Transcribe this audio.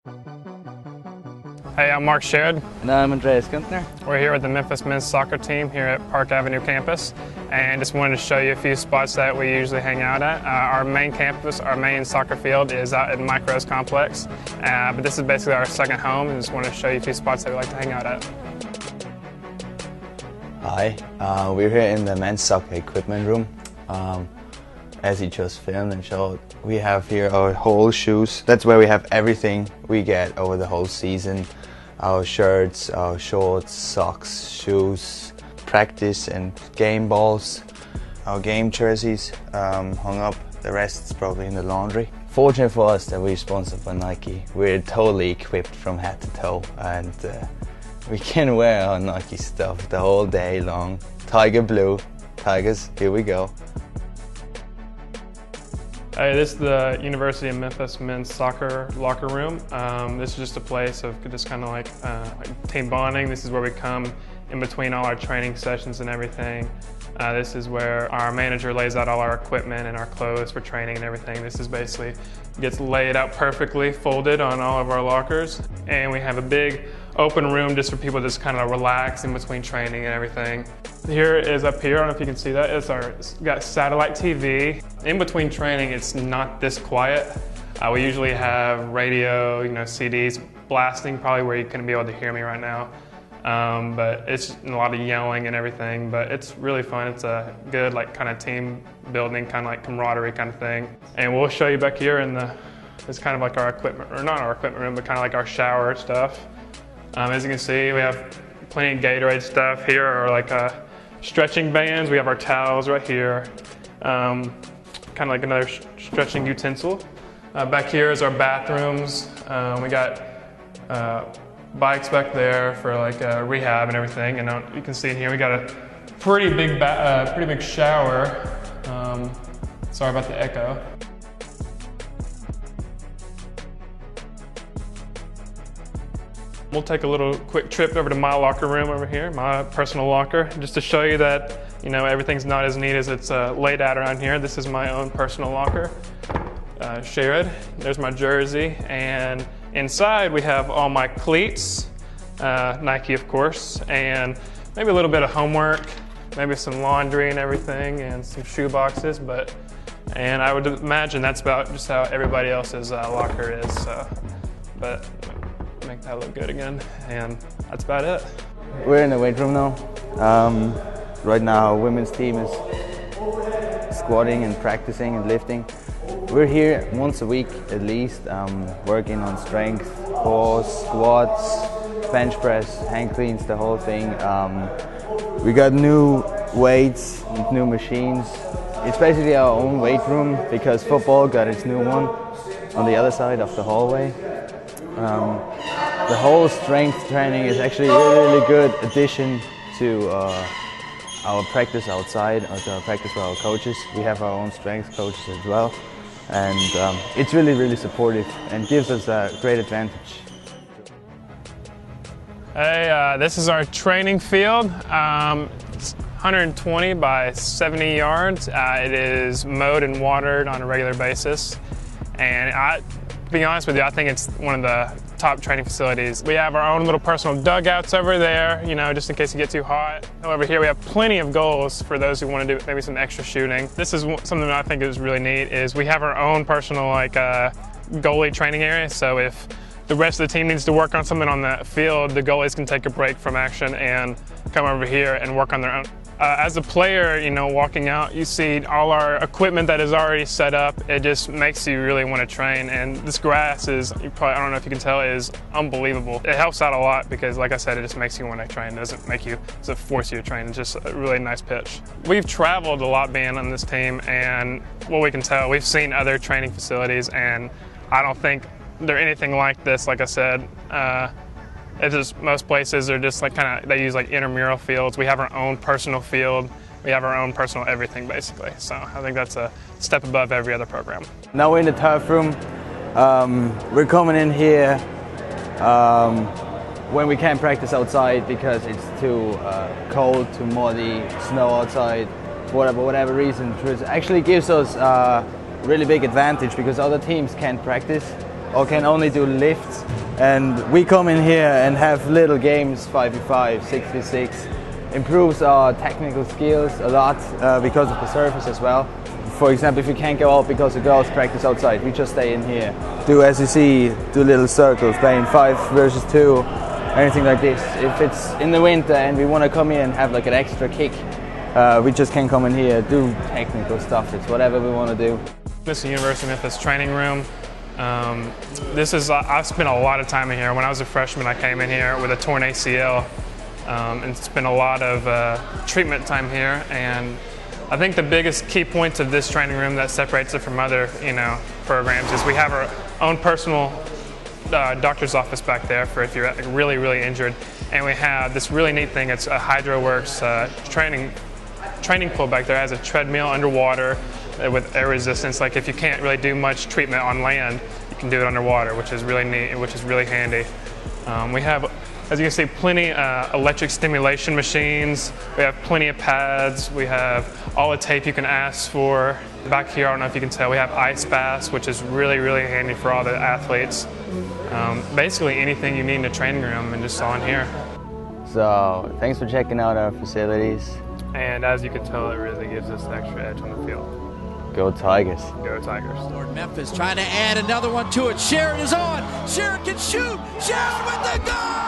Hey, I'm Mark Sherrod. And I'm Andreas Guntner. We're here with the Memphis men's soccer team here at Park Avenue campus, and just wanted to show you a few spots that we usually hang out at. Our main campus, our main soccer field is out at Mike Rose Complex, but this is basically our second home, and just wanted to show you a few spots that we like to hang out at. Hi, we're here in the men's soccer equipment room. As he just filmed and showed, we have here our whole shoes. That's where we have everything we get over the whole season. Our shirts, our shorts, socks, shoes, practice and game balls, our game jerseys hung up. The rest is probably in the laundry. Fortunate for us that we're sponsored by Nike. We're totally equipped from head to toe, and we can wear our Nike stuff the whole day long. Tiger blue, Tigers, here we go. Hey, this is the University of Memphis men's soccer locker room. This is just a place of just kind of like team bonding. This is where we come in between all our training sessions and everything. This is where our manager lays out all our equipment and our clothes for training and everything. This is basically gets laid out perfectly, folded on all of our lockers. And we have a big open room just for people to just kind of relax in between training and everything. Here is up here, I don't know if you can see that, it's got satellite TV. In between training, it's not this quiet. We usually have radio, CDs blasting, probably where you couldn't be able to hear me right now. But it's a lot of yelling and everything, but it's really fun. It's a good kind of team building, kind of like camaraderie kind of thing. And we'll show you back here it's kind of like our equipment, or not our equipment room, but kind of like our shower stuff. As you can see, we have plenty of Gatorade stuff here, or like stretching bands. We have our towels right here, kind of like another stretching utensil. Back here is our bathrooms. We got bikes back there for rehab and everything. And you can see in here we got a pretty big shower. Sorry about the echo. We'll take a little quick trip over to my locker room over here, my personal locker, just to show you that everything's not as neat as it's laid out around here. This is my own personal locker. Sherrod, there's my jersey, and inside we have all my cleats, Nike of course, and maybe a little bit of homework, maybe some laundry and everything, and some shoe boxes, and I would imagine that's about just how everybody else's locker is. But make that look good again, and that's about it. We're in the weight room now. Right now our women's team is squatting and practicing and lifting. We're here once a week at least, working on strength, pause, squats, bench press, hand cleans, the whole thing. We got new weights and new machines. It's basically our own weight room because football got its new one on the other side of the hallway. The whole strength training is actually a really good addition to our practice outside, or to our practice with our coaches. We have our own strength coaches as well, and it's really supportive and gives us a great advantage. Hey, this is our training field. It's 120 by 70 yards. It is mowed and watered on a regular basis, and to be honest with you, I think it's one of the top training facilities. We have our own little personal dugouts over there, just in case you get too hot. Over here we have plenty of goals for those who want to do maybe some extra shooting. This is something that I think is really neat, is we have our own personal goalie training area. So if the rest of the team needs to work on something on the field, the goalies can take a break from action and come over here and work on their own. As a player, walking out, you see all our equipment that is already set up. It just makes you really want to train. And this grass is, I don't know if you can tell, is unbelievable. It helps out a lot because, like I said, it just makes you want to train. It doesn't force you to train. It's just a really nice pitch. We've traveled a lot being on this team, and what we can tell, we've seen other training facilities, and I don't think they're anything like this. Like I said, it's just most places are just they use intramural fields. We have our own personal field. We have our own personal everything basically. So I think that's a step above every other program. Now we're in the turf room. We're coming in here when we can't practice outside because it's too cold, too muddy, snow outside, for whatever reason. It actually gives us a really big advantage because other teams can't practice or can only do lifts And we come in here and have little games, 5v5, 6v6. Improves our technical skills a lot because of the surface as well. For example, if we can't go out because the girls practice outside, we just stay in here. Do, as you see, do little circles, playing 5 versus 2, anything like this. If it's in the winter and we want to come here and have like an extra kick, we just can come in here, do technical stuff. It's whatever we want to do. This is the University of Memphis training room. I've spent a lot of time in here. When I was a freshman, I came in here with a torn ACL and spent a lot of treatment time here. And I think the biggest key points of this training room that separates it from other, programs is we have our own personal doctor's office back there for if you're really, really injured. And we have this really neat thing. It's a HydroWorks training pool back there. It has a treadmill underwater with air resistance. Like if you can't really do much treatment on land, you can do it underwater, which is really neat, which is really handy. We have, as you can see, plenty electric stimulation machines. We have plenty of pads. We have all the tape you can ask for. Back here, I don't know if you can tell, we have ice baths, which is really, really handy for all the athletes. Basically anything you need in a training room and just all in here. So thanks for checking out our facilities. And as you can tell, it really gives us an extra edge on the field. Go Tigers. Go Tigers. Lord Memphis trying to add another one to it. Sharon is on. Sharon can shoot. Sharon with the goal!